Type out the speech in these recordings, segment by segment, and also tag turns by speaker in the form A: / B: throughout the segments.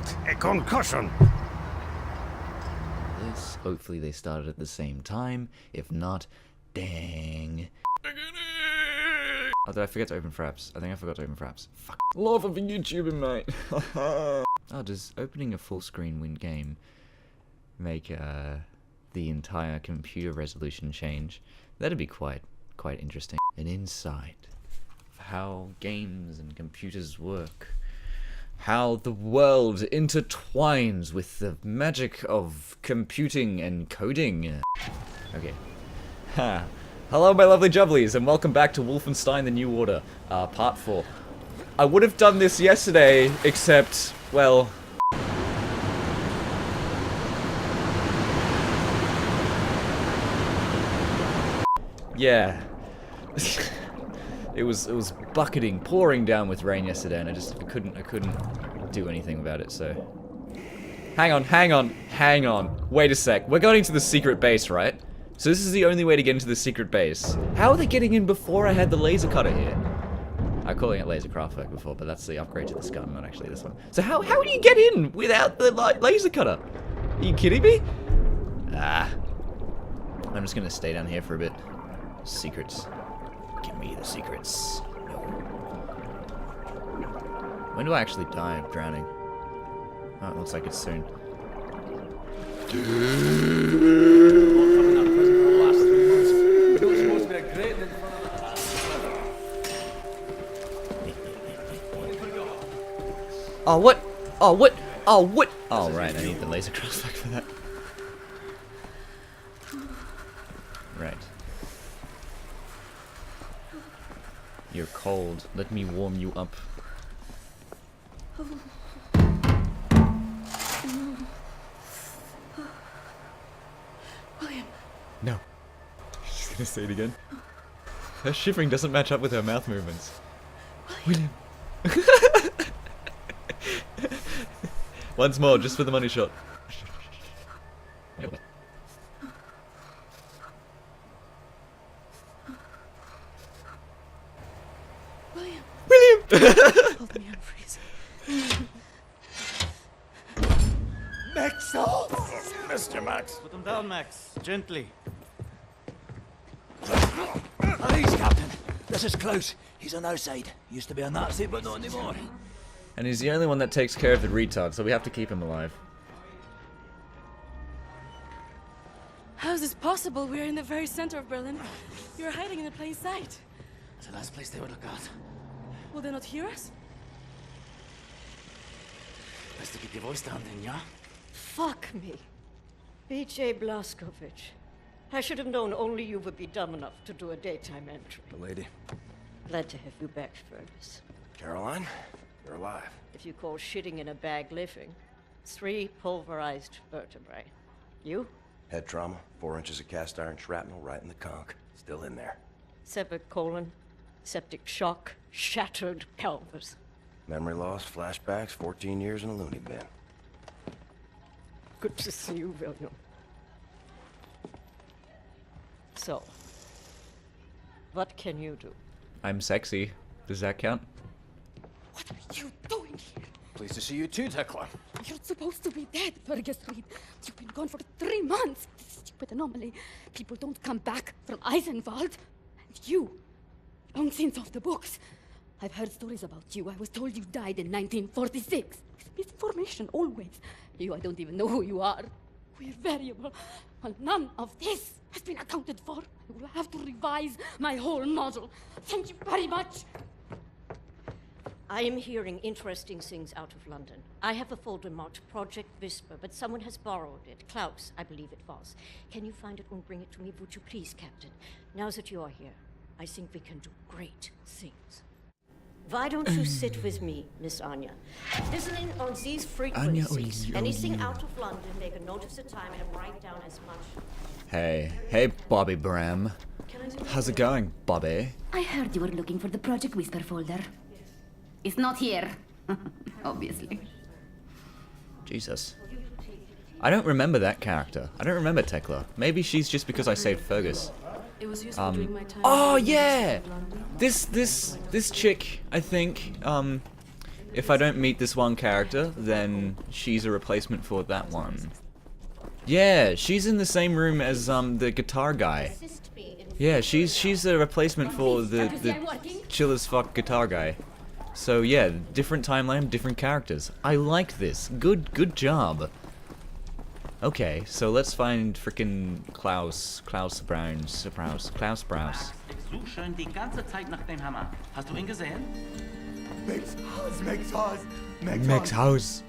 A: got a concussion.
B: This, hopefully they started at the same time. If not, dang. Oh, did I forget to open fraps? I think I forgot to open fraps. Fuck. Love of YouTubing, mate. Oh, does opening a full screen win game make the entire computer resolution change? That'd be quite interesting. An insight of how games and computers work. How the world intertwines with the magic of computing and coding. Okay. Ha. Hello, my lovely jubblies, and welcome back to Wolfenstein: The New Order, Part 4. I would have done this yesterday, except, well... yeah. It was bucketing, pouring down with rain yesterday, and I couldn't do anything about it, so... Hang on. Wait a sec. We're going to the secret base, right? So this is the only way to get into the secret base. How are they getting in before I had the laser cutter here? I'm calling it laser craftwork before, but that's the upgrade to this gun, not actually this one. So how do you get in without the laser cutter? Are you kidding me? Ah. I'm just gonna stay down here for a bit. Secrets. Give me the secrets. No. When do I actually die of drowning? Oh, it looks like it's soon. Oh, what? Oh, what? Oh, what? Oh, right, I need the laser crossback for that. Right. You're cold. Let me warm you up.
C: William.
B: No. She's gonna say it again. Her shivering doesn't match up with her mouth movements. William. Once more, just for the money shot. William!
C: Hold me, I'm freezing.
A: Max! Oh, Mr. Max.
D: Put him down, Max. Gently.
E: Please, Captain. This is Klaus. He's on our side. Used to be a Nazi, but not anymore.
B: And he's the only one that takes care of the retard, so we have to keep him alive.
C: How is this possible? We're in the very center of Berlin. You're hiding in plain sight.
E: It's the last place they would look at.
C: Will they not hear us?
E: Best to keep your voice down then, yeah?
F: Fuck me. B.J. Blazkowicz. I should have known only you would be dumb enough to do a daytime entry.
A: The lady.
F: Glad to have you back, Fergus.
A: Caroline, you're alive.
F: If you call shitting in a bag living, 3 pulverized vertebrae. You?
A: Head trauma, 4 inches of cast iron shrapnel right in the conch. Still in there.
F: Severed colon, septic shock, shattered pelvis.
A: Memory loss, flashbacks, 14 years in a loony bin.
F: Good to see you, William. So, what can you do?
B: I'm sexy. Does that count?
C: What are you doing here?
A: Pleased to see you too, Tekla.
C: You're supposed to be dead, Fergus Reed. You've been gone for 3 months. This stupid anomaly. People don't come back from Eisenwald. And you, long since off the books. I've heard stories about you. I was told you died in 1946. It's misinformation, always. You, I don't even know who you are. We're variable. Well, none of this has been accounted for. I will have to revise my whole model. Thank you very much.
F: I am hearing interesting things out of London. I have a folder marked Project Whisper, but someone has borrowed it. Klaus, I believe it was. Can you find it and bring it to me, would you please, Captain? Now that you are here, I think we can do great things. Why don't you sit with me, Miss Anya? Listening on these frequencies. Anything out of London, make a note of the time and write down as much.
B: Hey, Bobby Bram. How's it going, Bobby?
G: I heard you were looking for the Project Whisper folder. It's not here. Obviously.
B: Jesus. I don't remember that character. I don't remember Tekla. Maybe she's just because I saved Fergus.
C: It was useful during my time.
B: Oh yeah! This chick, I think, if I don't meet this one character, then she's a replacement for that one. Yeah, she's in the same room as the guitar guy. Yeah, she's a replacement for the chill as fuck guitar guy. So yeah, different timeline, different characters. I like this. Good job. Okay, so let's find frickin' Klaus Browns.
H: Ich suche schon die ganze Zeit nach dem Hammer. Hast du ihn gesehen?
B: Max House.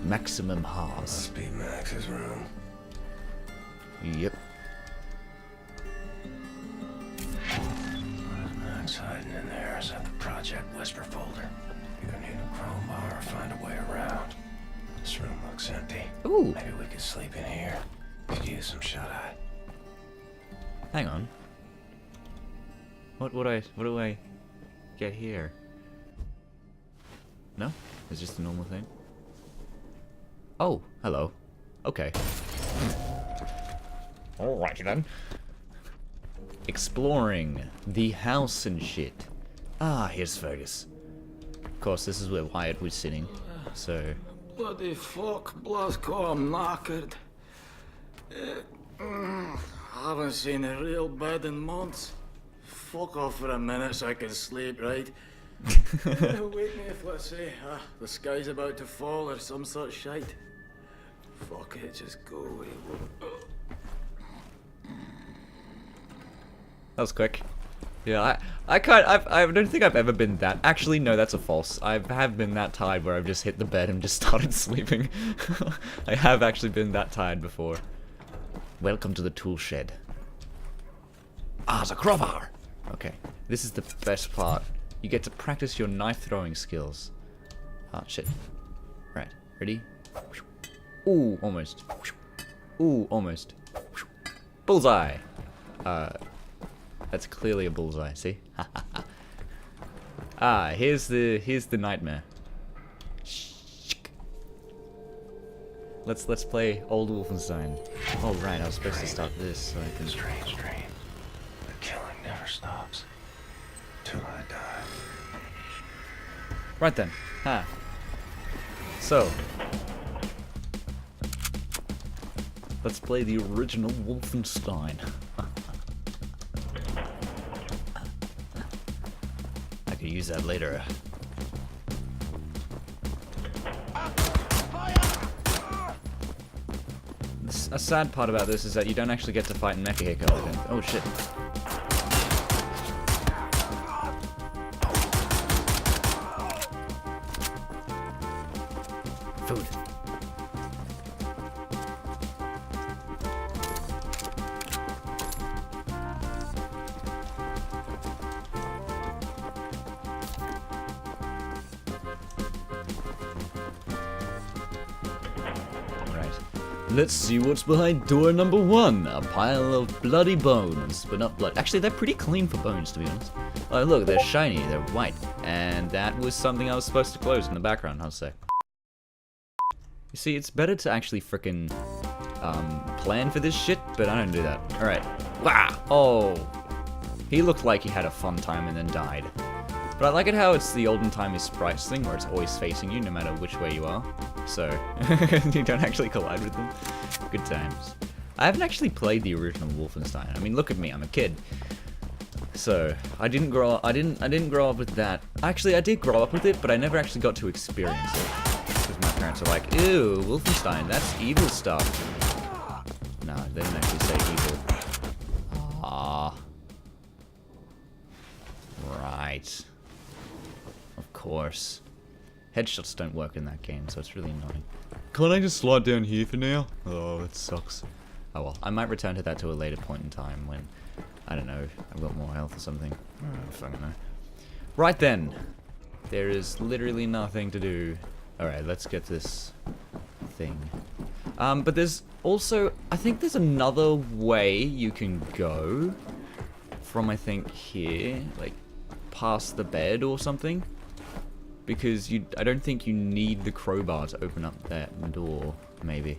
B: Maximum House.
A: Must be Max's room.
B: Yep.
A: Max hiding in there. Is that the Project Whisper folder? Either need a crowbar or find a way around. This room looks empty.
B: Ooh.
A: Maybe we could sleep in here. Could use some shut-eye.
B: Hang on. What do I get here? No? It's just a normal thing? Oh, hello. Okay. Alrighty then. Exploring the house and shit. Ah, here's Fergus. Of course, this is where Wyatt was sitting, so...
E: Bloody fuck, Blasco, I'm knackered. Haven't seen a real bed in months. Fuck off for a minute so I can sleep, right? Wake me if, let's say, the sky's about to fall or some sort of shite. Fuck it, just go away.
B: That was quick. Yeah, I don't think I've ever been that. Actually, no, that's a false. I have been that tired where I've just hit the bed and just started sleeping. I have actually been that tired before. Welcome to the tool shed. Ah, it's a crowbar. Okay, this is the best part. You get to practice your knife throwing skills. Ah, shit. Right, ready? Ooh, almost. Ooh, almost. Bullseye. That's clearly a bullseye. See? Ah, here's the nightmare. Let's play old Wolfenstein. Oh right, I was supposed to start this so I can.
A: Strange dream. The killing never stops. Till I die.
B: Right then. Ha. So. Let's play the original Wolfenstein. I could use that later. A sad part about this is that you don't actually get to fight in Mecha Hiccup. Oh shit. Food. Let's see what's behind door number 1. A pile of bloody bones, but not blood. Actually, they're pretty clean for bones, to be honest. Oh, look, they're shiny, they're white. And that was something I was supposed to close in the background, I'll say. You see, it's better to actually frickin' plan for this shit, but I don't do that. Alright. Wow! Oh! He looked like he had a fun time and then died. But I like it how it's the olden timey sprites thing, where it's always facing you, no matter which way you are. So, you don't actually collide with them. Good times. I haven't actually played the original Wolfenstein. I mean, look at me, I'm a kid. So, I didn't grow up with that. Actually, I did grow up with it, but I never actually got to experience it. Because my parents are like, ew, Wolfenstein, that's evil stuff. No, they didn't actually say evil. Ah. Right. Of course. Headshots don't work in that game, so it's really annoying. Can't I just slide down here for now? Oh, that sucks. Oh well, I might return to that to a later point in time when, I don't know, I've got more health or something. I don't fucking know. Right then. There is literally nothing to do. Alright, let's get this thing. But there's also, I think there's another way you can go from, I think, here, like, past the bed or something. Because I don't think you need the crowbar to open up that door, maybe.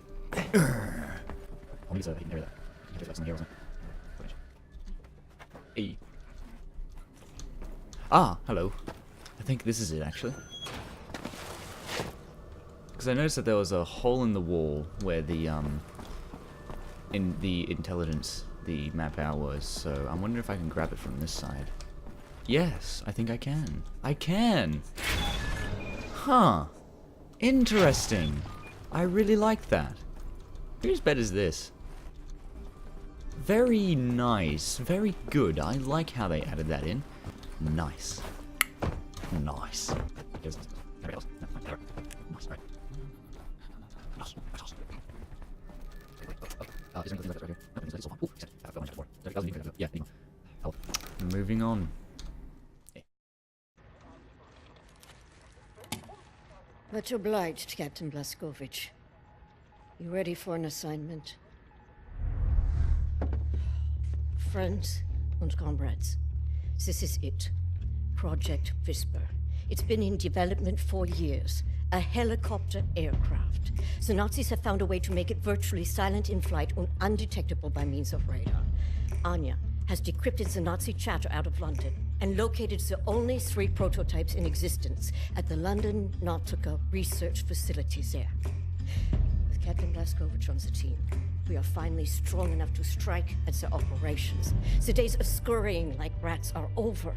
B: Ah, hello. think this is it, actually. Because I noticed that there was a hole in the wall where the, in the intelligence, the map out was, so I'm wondering if I can grab it from this side. Yes, I think I can. I can! Huh. Interesting. I really like that. Whose bed is this? Very nice. Very good. I like how they added that in. Nice. Nice. Moving on.
F: Much obliged, Captain Blazkowicz. You ready for an assignment? Friends and comrades, this is it. Project Whisper. It's been in development for years. A helicopter aircraft. The Nazis have found a way to make it virtually silent in flight and undetectable by means of radar. Anya has decrypted the Nazi chatter out of London and located the only 3 prototypes in existence at the London Nautica research facilities there. With Captain Blazkowicz on the team, we are finally strong enough to strike at the operations. The days of scurrying like rats are over.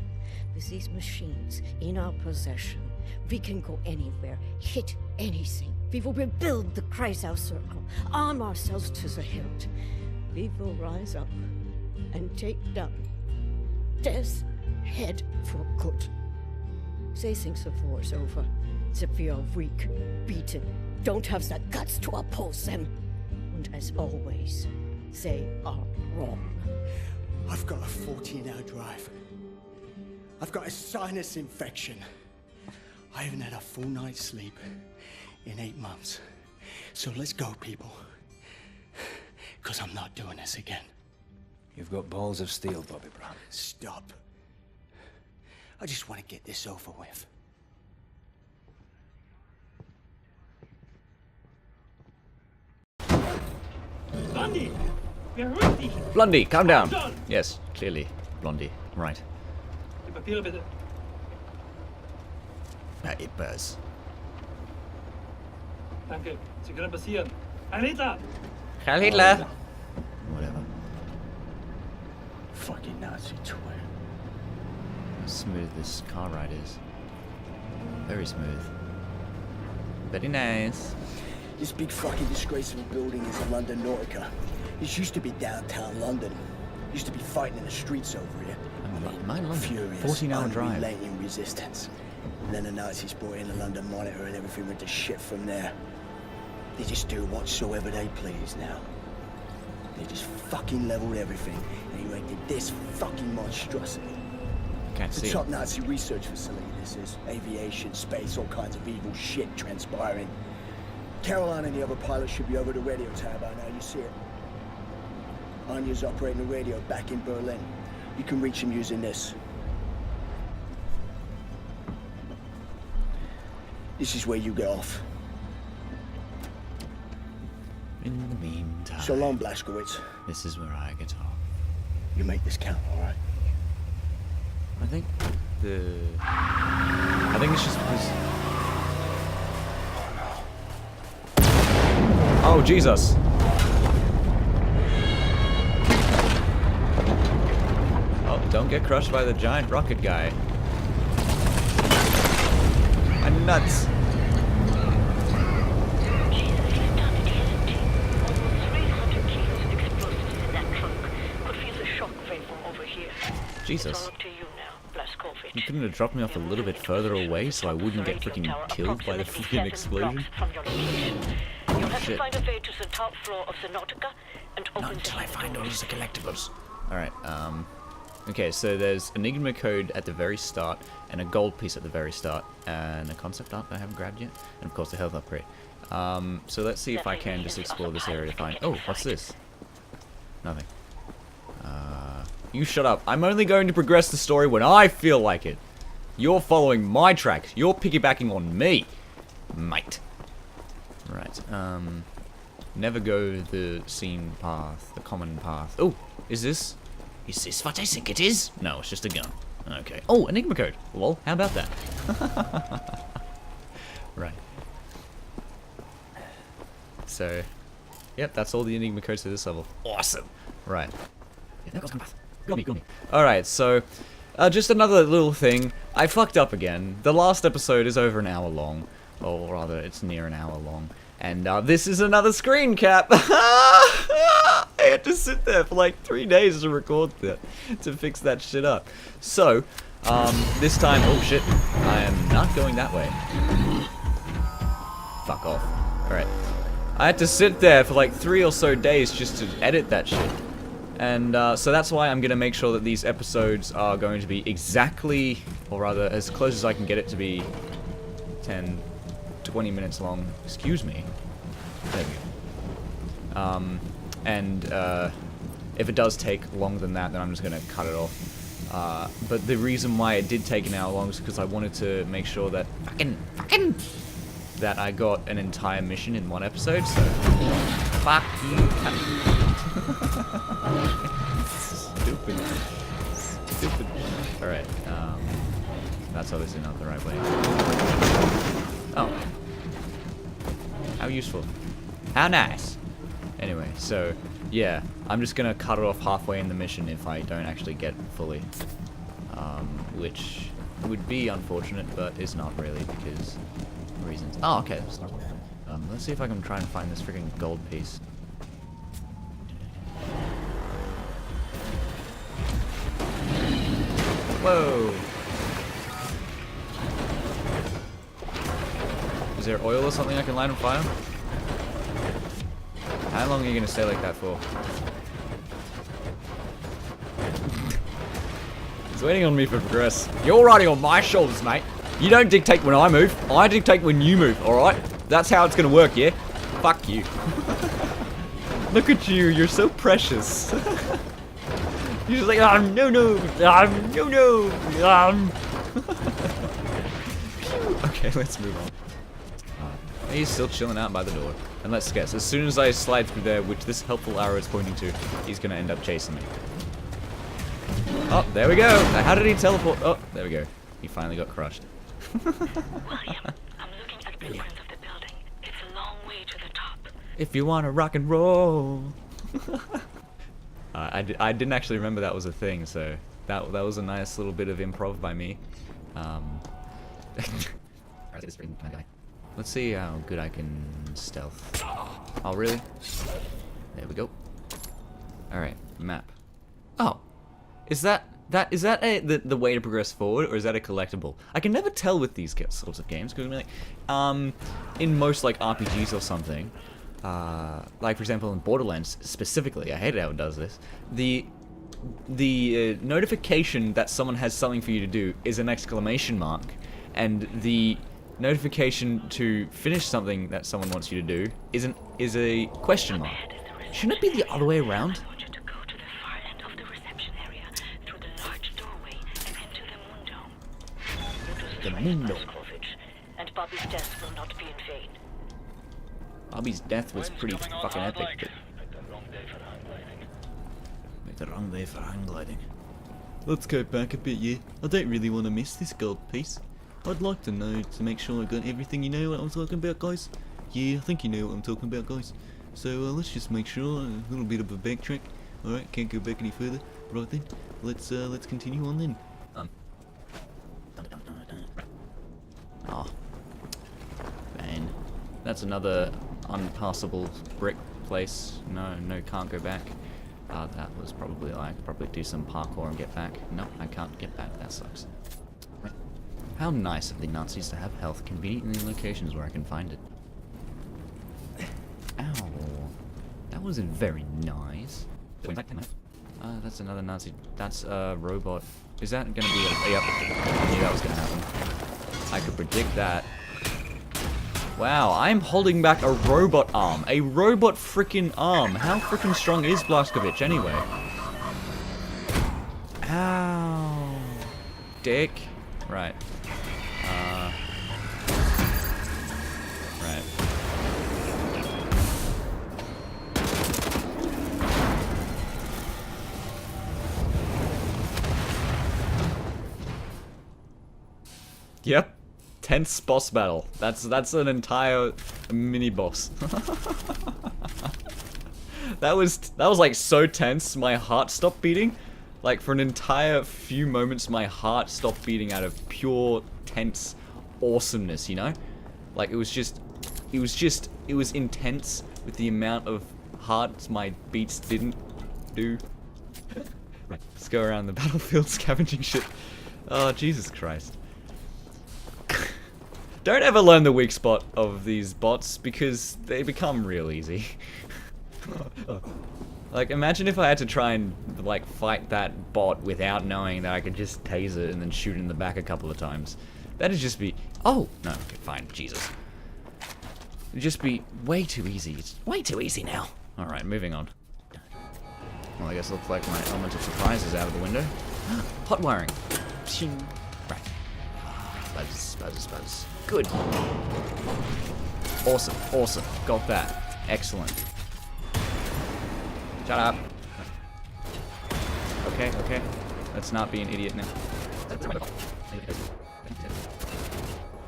F: With these machines in our possession, we can go anywhere, hit anything. We will rebuild the Kreisau Circle, arm ourselves to the hilt. We will rise up and take down Death's Head for good. They think the war's over, that we are weak, beaten, don't have the guts to oppose them. And as always, they are wrong.
I: I've got a 14-hour drive. I've got a sinus infection. I haven't had a full night's sleep in 8 months. So let's go, people. Because I'm not doing this again.
A: You've got balls of steel, Bobby Brown.
I: Stop. I just want to get this over with.
B: Blondie, calm down. Yes, clearly. Blondie. Right. It burrs.
J: Danke. Sie können passieren. Heil Hitler!
B: Heil Hitler! Whatever.
I: Fucking Nazi twin.
B: How smooth this car ride is. Very smooth. Very nice.
I: This big fucking disgraceful building is the London Nautica. This used to be downtown London. Used to be fighting in the streets over here.
B: My London.
I: Furious,
B: 14-hour drive.
I: unrelenting resistance. And then the Nazis brought in the London Monitor and everything went to shit from there. They just do whatsoever they please now. They just fucking leveled everything and erected this fucking monstrosity.
B: Can't
I: It's
B: see
I: a
B: it.
I: top Nazi research facility, this is. Aviation, space, all kinds of evil shit transpiring. Caroline and the other pilots should be over the radio tower by now, you see it. Anya's operating the radio back in Berlin. You can reach him using this. This is where you get off.
B: In the meantime,
I: So long, Blazkowicz.
B: this is where I get off.
I: You make this count, all right?
B: I think it's just because. Oh Jesus! Oh, don't get crushed by the giant rocket guy. I'm nuts. Jesus. You couldn't have dropped me off a little bit further away so I wouldn't get freaking killed by the freaking explosion? Oh shit.
F: Find a way to the top floor of the Nautica and open
B: Not until I find all
F: doors.
B: these collectibles. Alright, okay, so there's Enigma code at the very start, and a gold piece at the very start, and a concept art that I haven't grabbed yet, and of course the health upgrade. So let's see if I can just explore this area to find... Oh, what's this? Nothing. You shut up. I'm only going to progress the story when I feel like it. You're following my tracks. You're piggybacking on me, mate. Right, never go the scene path, the common path. Oh, is this what I think it is? No, it's just a gun. Okay. Oh, Enigma code. Lol, how about that? Right. So, yep, that's all the Enigma codes to this level. Awesome. Right. Yeah, there goes Compass. Got me. Alright, so, just another little thing. I fucked up again. The last episode is over an hour long. Or rather, it's near an hour long. And this is another screen cap. I had to sit there for like 3 days to record that, to fix that shit up. So, this time, oh shit, I am not going that way. Fuck off. Alright. I had to sit there for like 3 or so days just to edit that shit. And so that's why I'm going to make sure that these episodes are going to be exactly, or rather as close as I can get it to be 10, 20 minutes long. Excuse me. There we go. And if it does take longer than that, then I'm just going to cut it off. But the reason why it did take an hour long is because I wanted to make sure that that I got an entire mission in one episode, so fuck you. Stupid. Alright, that's obviously not the right way. Oh. How useful. How nice. Anyway, so, yeah, I'm just gonna cut it off halfway in the mission if I don't actually get fully. Which would be unfortunate, but is not really, because reasons. Oh, okay. Let's see if I can try and find this freaking gold piece. Whoa! Is there oil or something I can light on fire? How long are you gonna stay like that for? He's waiting on me for progress. You're riding on my shoulders, mate. You don't dictate when I move. I dictate when you move, alright? That's how it's gonna work, yeah? Fuck you. Look at you, you're so precious. You're just like, no. Okay, let's move on. He's still chilling out by the door. And let's guess, as soon as I slide through there, which this helpful arrow is pointing to, he's gonna end up chasing me. Oh, there we go. How did he teleport? Oh, there we go. He finally got crushed.
K: William, I'm looking at blueprints of the building. It's a long way to the top.
B: If you wanna rock and roll. I didn't actually remember that was a thing, so that was a nice little bit of improv by me. Let's see how good I can stealth. Oh, really? There we go. Alright, map. Oh, is that the way to progress forward, or is that a collectible? I can never tell with these sorts of games, because like, in most like RPGs or something, like for example in Borderlands specifically, I hate how it does this. The notification that someone has something for you to do is an exclamation mark, and the notification to finish something that someone wants you to do is a question mark. Shouldn't it be the other way around? The Mundo.
K: And Bobby's death will not be in vain.
B: Bobby's death was pretty fucking epic. Make the wrong day for hang gliding. Let's go back a bit, yeah. I don't really want to miss this gold piece. I'd like to know to make sure I got everything. You know what I'm talking about, guys? Yeah, I think you know what I'm talking about, guys. So let's just make sure. A little bit of a backtrack. All right, can't go back any further. Right then, let's continue on then. Oh, man, that's another unpassable brick place. No, can't go back. That was probably probably do some parkour and get back. No, I can't get back. That sucks. How nice of the Nazis to have health convenient in locations where I can find it. Ow, that wasn't very nice. That's another Nazi. That's a robot. Is that gonna be a? Yep, I knew that was gonna happen. I could predict that. Wow, I'm holding back a robot arm. A robot frickin' arm. How frickin' strong is Blazkowicz anyway? Ow. Dick. Right. Right. Yep. Tense boss battle. That's an entire mini boss. That was like so tense, my heart stopped beating. Like for an entire few moments my heart stopped beating out of pure tense awesomeness, you know? Like it was intense with the amount of hearts my beats didn't do. Right, let's go around the battlefield scavenging shit. Oh, Jesus Christ. Don't ever learn the weak spot of these bots because they become real easy. Like, imagine if I had to try and, like, fight that bot without knowing that I could just tase it and then shoot it in the back a couple of times. That'd just be... Oh! No, okay, fine. Jesus. It'd just be way too easy. It's way too easy now. Alright, moving on. Well, I guess it looks like my element of surprise is out of the window. Hot wiring. Right. Buzz, buzz, buzz. Good. Awesome, awesome. Got that. Excellent. Shut up. Okay, okay. Let's not be an idiot now.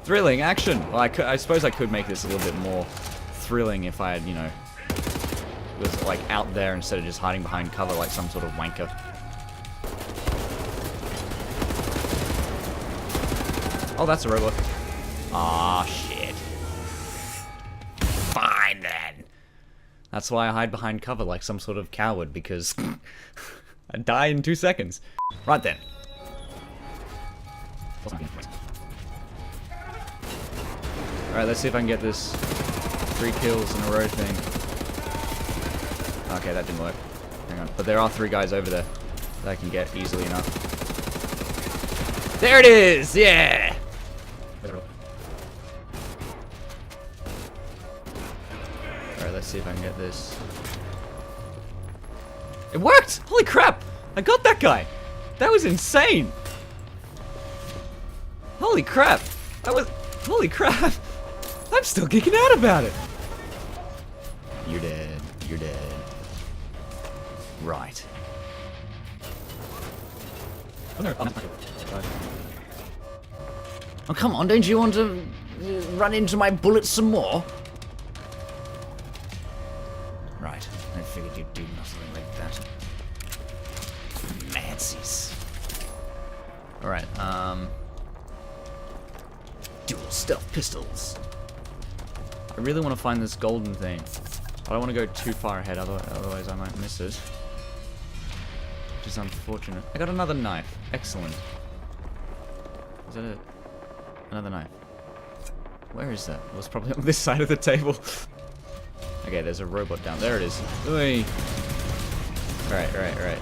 B: Thrilling action! Well, I suppose I could make this a little bit more thrilling if I had, you know, was like out there instead of just hiding behind cover like some sort of wanker. Oh, that's a robot. Aw, shit. Fine then. That's why I hide behind cover like some sort of coward, because I die in 2 seconds. Right then. Alright, let's see if I can get this 3 kills in a row thing. Okay, that didn't work. Hang on. But there are 3 guys over there that I can get easily enough. There it is! Yeah! Alright, let's see if I can get this. It worked! Holy crap! I got that guy! That was insane! Holy crap! That was... Holy crap! I'm still geeking out about it! You're dead. You're dead. Right. Oh, come on, don't you want to run into my bullets some more? Right, I figured you'd do nothing like that. Mansies. Alright, dual stealth pistols. I really want to find this golden thing. I don't want to go too far ahead, otherwise I might miss it. Which is unfortunate. I got another knife. Excellent. Is that it? Another knife. Where is that? It was probably on this side of the table. Okay, there's a robot down. There it is. Oi. Alright, alright, alright.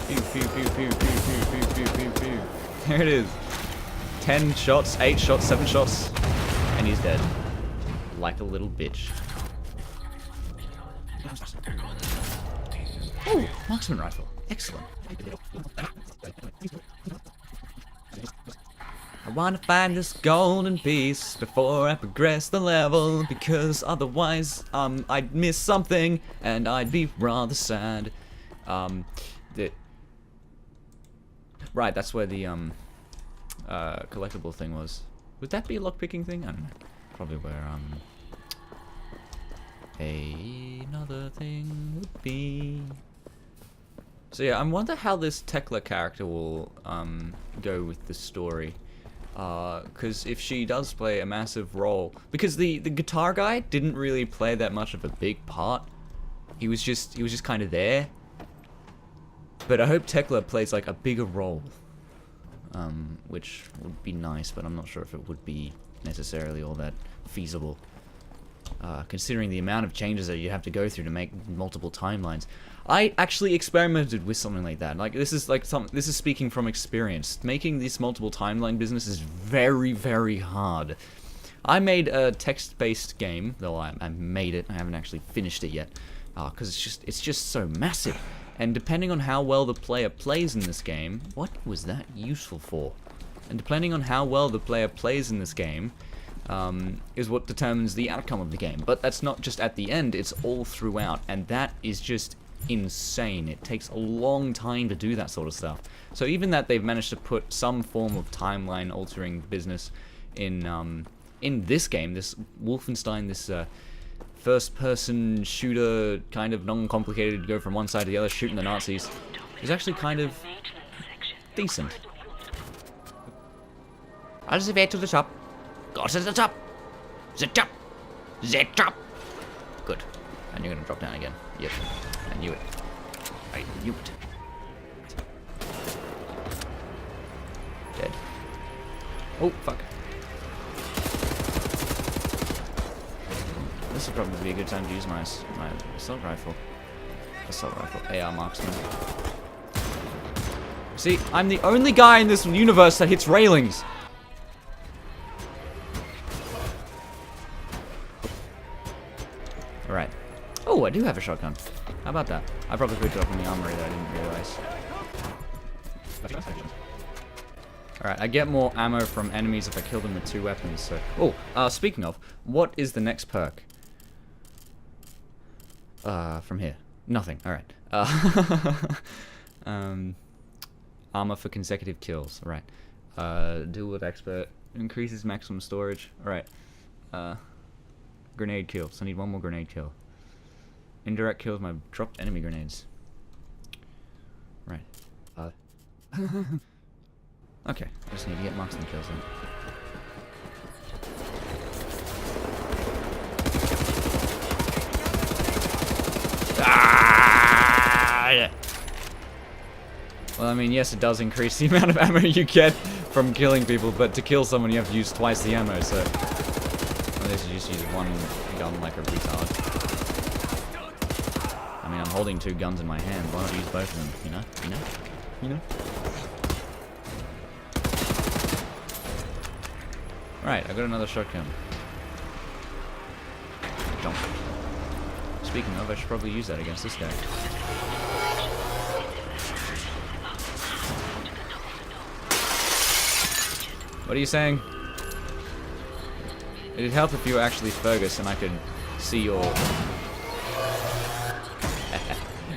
B: Pew, pew, pew, pew, pew, pew, pew, pew, pew, pew. There it is. 10 shots, 8 shots, 7 shots. And he's dead. Like a little bitch. Oh, marksman rifle. Excellent. I want to find this golden piece before I progress the level, because otherwise I'd miss something and I'd be rather sad. Right, that's where the collectible thing was. Would that be a lockpicking thing? I don't know. Probably where another thing would be. So yeah, I wonder how this Tekla character will go with the story. Because if she does play a massive role, because the guitar guy didn't really play that much of a big part. He was just kind of there. But I hope Tekla plays like a bigger role, which would be nice. But I'm not sure if it would be necessarily all that feasible, considering the amount of changes that you have to go through to make multiple timelines. I actually experimented with something like that. Like this is speaking from experience. Making this multiple timeline business is very, very hard. I made a text-based game, though I made it. I haven't actually finished it yet, because it's just so massive. And depending on how well the player plays in this game, what was that useful for? And depending on how well the player plays in this game, is what determines the outcome of the game. But that's not just at the end, it's all throughout, and that is just insane. It takes a long time to do that sort of stuff. So even that they've managed to put some form of timeline altering business in this game, this Wolfenstein, this first-person shooter, kind of non-complicated, go from one side to the other, shooting the Nazis, is actually kind of decent. All the way to the top. Go to the top. The top. The top. Good. And you're gonna drop down again. Yep. I knew it. I knew it. Dead. Oh, fuck. This would probably be a good time to use my assault rifle. AR marksman. See, I'm the only guy in this universe that hits railings. Alright. Oh, I do have a shotgun. How about that? I probably picked it up in the armory that I didn't realize. Alright, I get more ammo from enemies if I kill them with 2 weapons, so... Oh, speaking of, what is the next perk? From here. Nothing, alright. Armor for consecutive kills, right. Duel with expert, increases maximum storage, alright. Grenade kills, I need 1 more grenade kill. Indirect kills my dropped enemy grenades. Right. Okay, I just need to get marksman kills then. Ah! Well, I mean, yes, it does increase the amount of ammo you get from killing people, but to kill someone you have to use twice the ammo, so... At least you just use 1 gun like a retard. I mean, I'm holding 2 guns in my hand, why not use both of them, you know? You know? Right, I got another shotgun. Jump. Speaking of, I should probably use that against this guy. What are you saying? It'd help if you were actually Fergus and I could see your...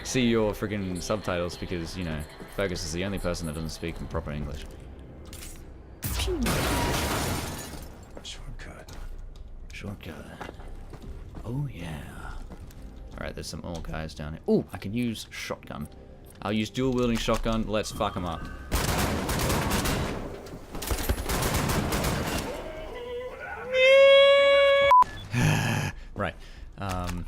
B: see your friggin' subtitles because, you know, Fergus is the only person that doesn't speak in proper English. Shortcut. Oh yeah. Alright, there's some more guys down here. Oh, I can use shotgun. I'll use dual wielding shotgun. Let's fuck them up. Right. 1,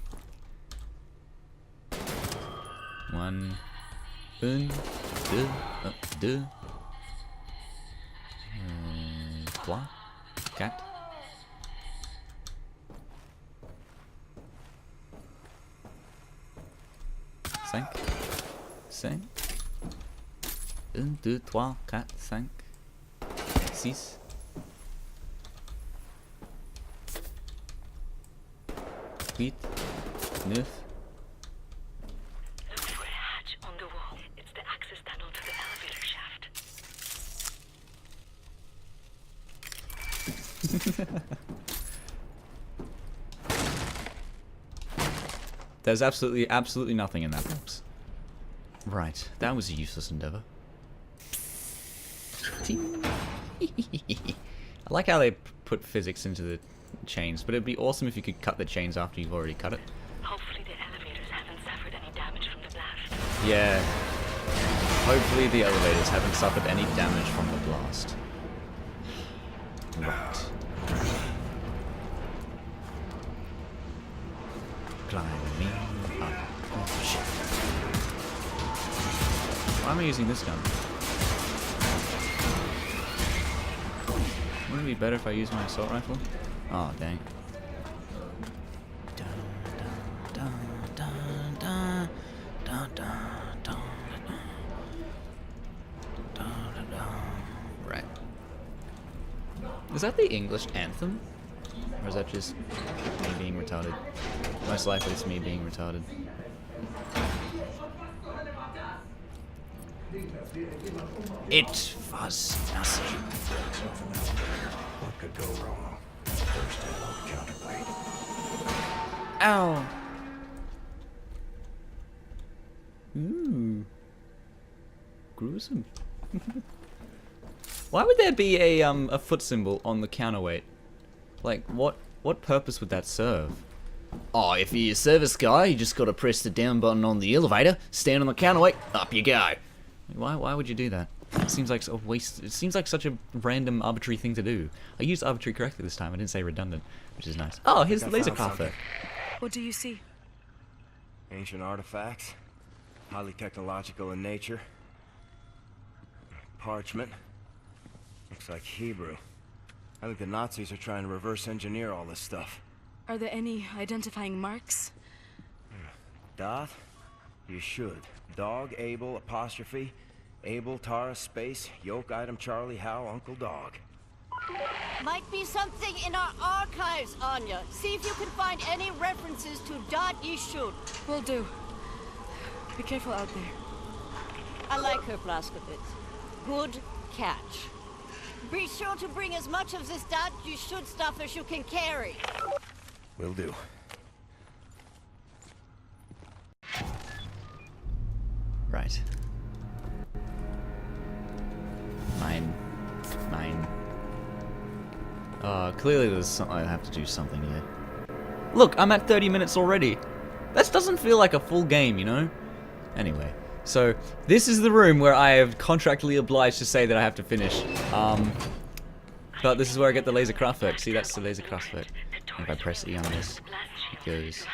B: 2, 3, 4, 5, 5, 1, 2, 3, 4, 5, 6, 8, 9.
K: Look for a hatch on the wall. It's the access tunnel to the elevator shaft.
B: There's absolutely nothing in that box. Right, that was a useless endeavor. I like how they put physics into the chains, but it'd be awesome if you could cut the chains after you've already cut it.
K: Hopefully the elevators haven't suffered any damage from the blast.
B: Yeah. Hopefully the elevators haven't suffered any damage from the blast. Right. Climbing up. Oh shit. Why am I using this gun? Wouldn't it be better if I use my assault rifle? Oh, dang. Right. Is that the English anthem? Or is that just me being retarded? Most likely it's me being retarded. It was nothing.
A: What could go wrong? First hit on the counterweight.
B: Ow! gruesome. Why would there be a foot symbol on the counterweight? Like, what purpose would that serve? Oh, if you're a service guy, you just gotta press the down button on the elevator, stand on the counterweight, up you go. Why would you do that? It seems like a waste. It seems like such a random, arbitrary thing to do. I used arbitrary correctly this time. I didn't say redundant, which is nice. Oh, here's the laser craft.
L: What do you see?
A: Ancient artifacts, highly technological in nature. Parchment. Looks like Hebrew. I think the Nazis are trying to reverse engineer all this stuff.
L: Are there any identifying marks?
A: Doth? You should. Dog, Abel, apostrophe. Abel, Tara, space, yoke, item, Charlie, Hal, Uncle Dog.
F: Might be something in our archives, Anya. See if you can find any references to Dot Yishud.
L: Will do. Be careful out there.
F: I like her, Blaskovitz. Good catch. Be sure to bring as much of this Dot Yishud stuff as you can carry.
A: Will do.
B: Right. Mine. Clearly there's something, I have to do something here. Look, I'm at 30 minutes already. That doesn't feel like a full game, you know? Anyway, so this is the room where I have contractually obliged to say that I have to finish. But this is where I get the laser Kraftwerk. See, that's the laser Kraftwerk. If I press E on this, it goes.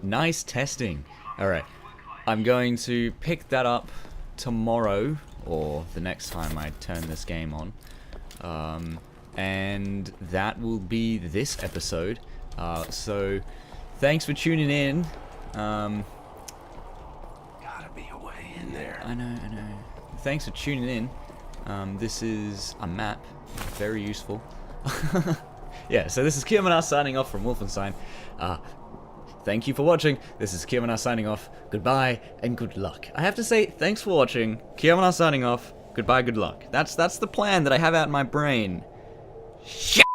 B: Nice testing. Alright. I'm going to pick that up tomorrow, or the next time I turn this game on. And that will be this episode. So, thanks for tuning in.
A: Gotta be a way in there.
B: I know. Thanks for tuning in. This is a map. Very useful. Yeah, so this is Quillo signing off from Wolfenstein. Thank you for watching. This is Quillo signing off. Goodbye and good luck. I have to say, thanks for watching. Quillo signing off. Goodbye, good luck. That's the plan that I have out in my brain. Shit!